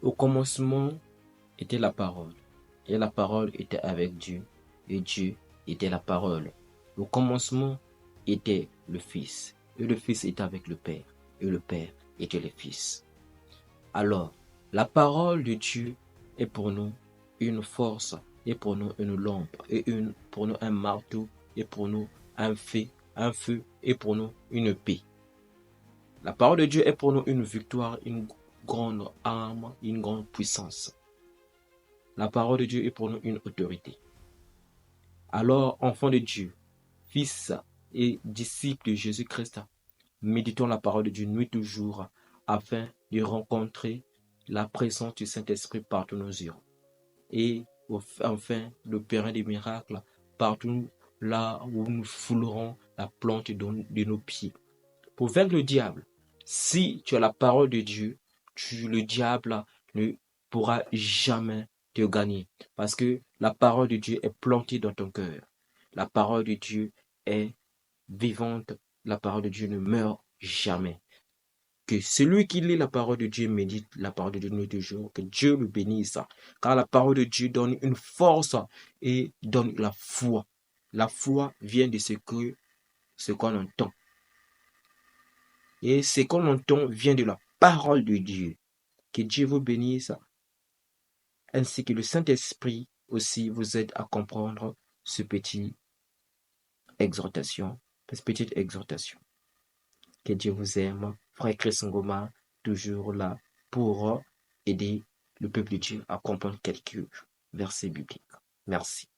Au commencement était la parole, et la parole était avec Dieu, et Dieu était la parole. Au commencement était le Fils, et le Fils était avec le Père, et le Père était le Fils. Alors, la parole de Dieu est pour nous une force, et pour nous une lampe, et pour nous un marteau, et pour nous un feu, et pour nous une paix. La parole de Dieu est pour nous une victoire, une grande arme, une grande puissance. La parole de Dieu est pour nous une autorité. Alors, enfants de Dieu, fils et disciples de Jésus-Christ, méditons la parole de Dieu nuit et jour afin de rencontrer la présence du Saint-Esprit partout nos yeux. Et enfin, d'opérer des miracles partout là où nous foulerons la plante de nos pieds. Pour vaincre le diable, si tu as la parole de Dieu, le diable ne pourra jamais te gagner. Parce que la parole de Dieu est plantée dans ton cœur. La parole de Dieu est vivante. La parole de Dieu ne meurt jamais. Que celui qui lit la parole de Dieu médite la parole de Dieu nuit et jour. Que Dieu le bénisse. Car la parole de Dieu donne une force et donne la foi. La foi vient de ce qu'on entend. Et ce qu'on entend vient de la parole de Dieu. Que Dieu vous bénisse, ainsi que le Saint-Esprit aussi vous aide à comprendre cette petite exhortation. Que Dieu vous aime. Frère Chris Ngoma, toujours là pour aider le peuple de Dieu à comprendre quelques versets bibliques. Merci.